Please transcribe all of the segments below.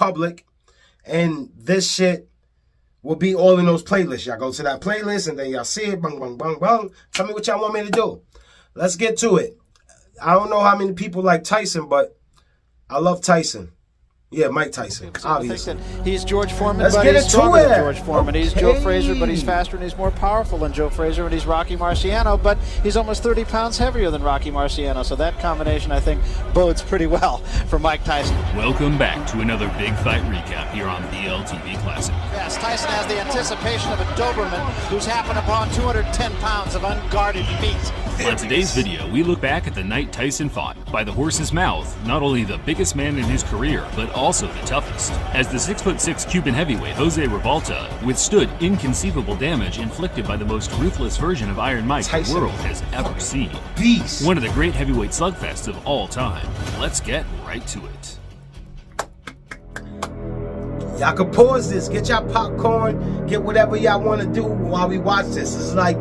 public, and this shit will be all in those playlists. Y'all go to that playlist, and then y'all see it. Bang, bang, bang, bang. Tell me what y'all want me to do. Let's get to it. I don't know how many people like Tyson, but I love Tyson. Yeah, Mike Tyson, obviously. He's George Foreman, Let's but get he's stronger into it. than George Foreman. He's Joe Frazier, but he's faster and he's more powerful than Joe Frazier, and he's Rocky Marciano, but he's almost 30 pounds heavier than Rocky Marciano. So that combination, I think, bodes pretty well for Mike Tyson. Welcome back to another big fight recap here on BLTV Classic. Yes, Tyson has the anticipation of a Doberman who's happened upon 210 pounds of unguarded meat. On today's video, we look back at the night Tyson fought. By the horse's mouth, not only the biggest man in his career, but also the toughest. As the 6'6" Cuban heavyweight Jose Ribalta withstood inconceivable damage inflicted by the most ruthless version of Iron Mike the world has ever seen. Beast. One of the great heavyweight slugfests of all time. Let's get right to it. Y'all can pause this, get y'all popcorn, get whatever y'all want to do while we watch this. This is like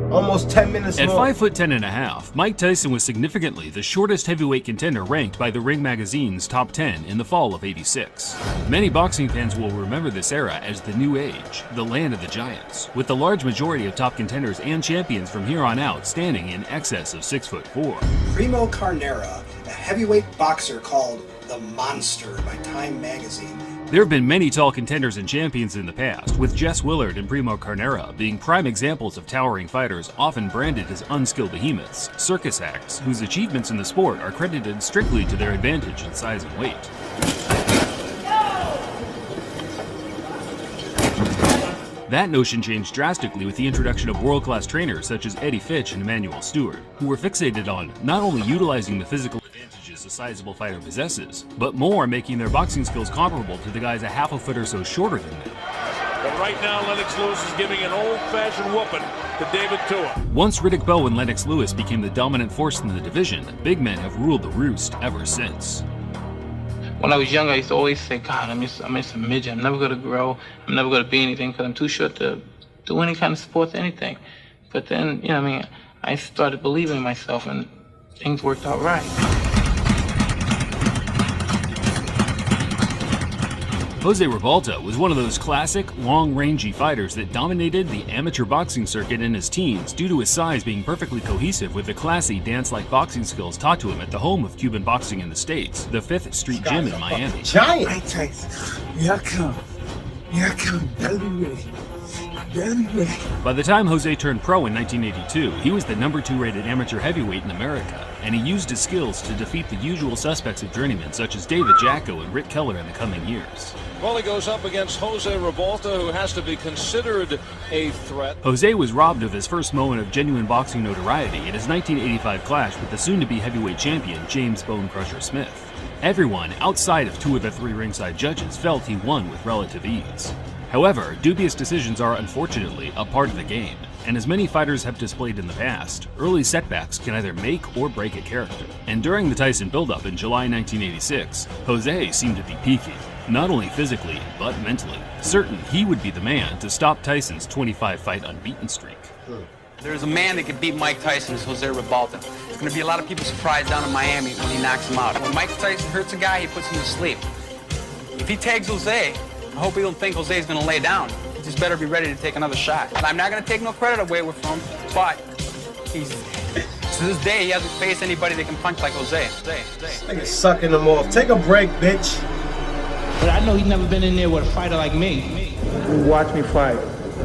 almost 10 minutes At long. 5'10½", Mike Tyson was significantly the shortest heavyweight contender ranked by the Ring Magazine's top 10 in the fall of '86. Many boxing fans will remember this era as the New Age, the land of the giants, with the large majority of top contenders and champions from here on out standing in excess of 6'4". Primo Carnera, a heavyweight boxer called the Monster by Time magazine. There have been many tall contenders and champions in the past, with Jess Willard and Primo Carnera being prime examples of towering fighters often branded as unskilled behemoths, circus acts, whose achievements in the sport are credited strictly to their advantage in size and weight. That notion changed drastically with the introduction of world-class trainers such as Eddie Fitch and Emmanuel Stewart, who were fixated on not only utilizing the physical advantages a sizable fighter possesses, but more making their boxing skills comparable to the guys a half a foot or so shorter than them. But right now, Lennox Lewis is giving an old-fashioned whooping to David Tua. Once Riddick Bowe and Lennox Lewis became the dominant force in the division, big men have ruled the roost ever since. When I was young, I used to always say, God, I'm just a midget. I'm never going to grow. I'm never going to be anything because I'm too short to do any kind of sports, anything. But then, I started believing in myself and things worked out right. Jose Ribalta was one of those classic, long-rangey fighters that dominated the amateur boxing circuit in his teens due to his size being perfectly cohesive with the classy, dance-like boxing skills taught to him at the home of Cuban boxing in the States, the 5th Street Gym in Miami. Giant. Mike Tyson, here I come. Here I come. Better be ready. Better be ready. By the time Jose turned pro in 1982, he was the #2 rated amateur heavyweight in America, and he used his skills to defeat the usual suspects of journeymen such as David Jacko and Rick Keller in the coming years. Well, he goes up against Jose Ribalta, who has to be considered a threat. Jose was robbed of his first moment of genuine boxing notoriety in his 1985 clash with the soon-to-be heavyweight champion James Bone Crusher Smith. Everyone, outside of 2 of the 3 ringside judges, felt he won with relative ease. However, dubious decisions are unfortunately a part of the game, and as many fighters have displayed in the past, early setbacks can either make or break a character. And during the Tyson build-up in July 1986, Jose seemed to be peaking, not only physically, but mentally, certain he would be the man to stop Tyson's 25-fight unbeaten streak. There's a man that could beat Mike Tyson, is Jose Ribalta. There's going to be a lot of people surprised down in Miami when he knocks him out. When Mike Tyson hurts a guy, he puts him to sleep. If he tags Jose, I hope he don't think Jose's going to lay down. He just better be ready to take another shot. I'm not going to take no credit away from him, but he's, to this day, he hasn't faced anybody that can punch like Jose. Nigga sucking them off. Take a break, bitch. But I know he's never been in there with a fighter like me. Watch me fight.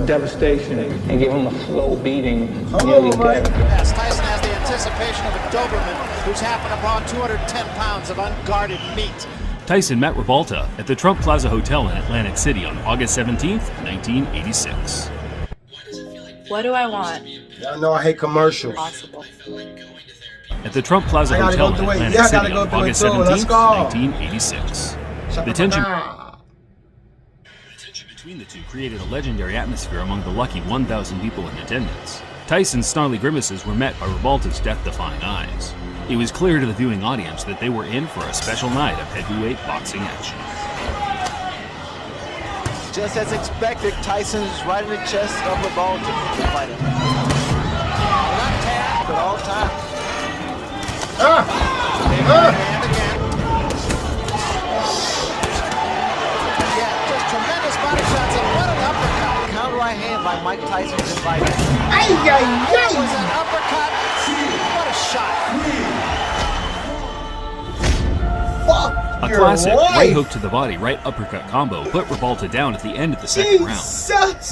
Devastation. And give him a slow beating. Yes, Tyson has the anticipation of a Doberman who's happened upon 210 pounds of unguarded meat. Tyson met Ribalta at the Trump Plaza Hotel in Atlantic City on August 17, 1986. What do I want? Y'all know I hate commercials. Possible. At the Trump Plaza Hotel in Atlantic City on August 17, 1986. The tension between the two created a legendary atmosphere among the lucky 1,000 people in attendance. Tyson's snarly grimaces were met by Ribalta's death-defying eyes. It was clear to the viewing audience that they were in for a special night of heavyweight boxing action. Just as expected, Tyson is right in the chest of Ribalta. Not tapped, but all time. right hand by Mike Tyson is invited. That was an uppercut. What a shot. Fuck A classic right hook to the body, right uppercut combo put Ribalta down at the end of the second round.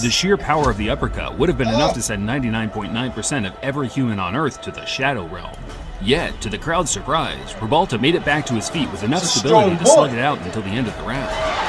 The sheer power of the uppercut would have been enough to send 99.9% of every human on Earth to the shadow realm. Yet, to the crowd's surprise, Ribalta made it back to his feet with enough stability to slug it out until the end of the round.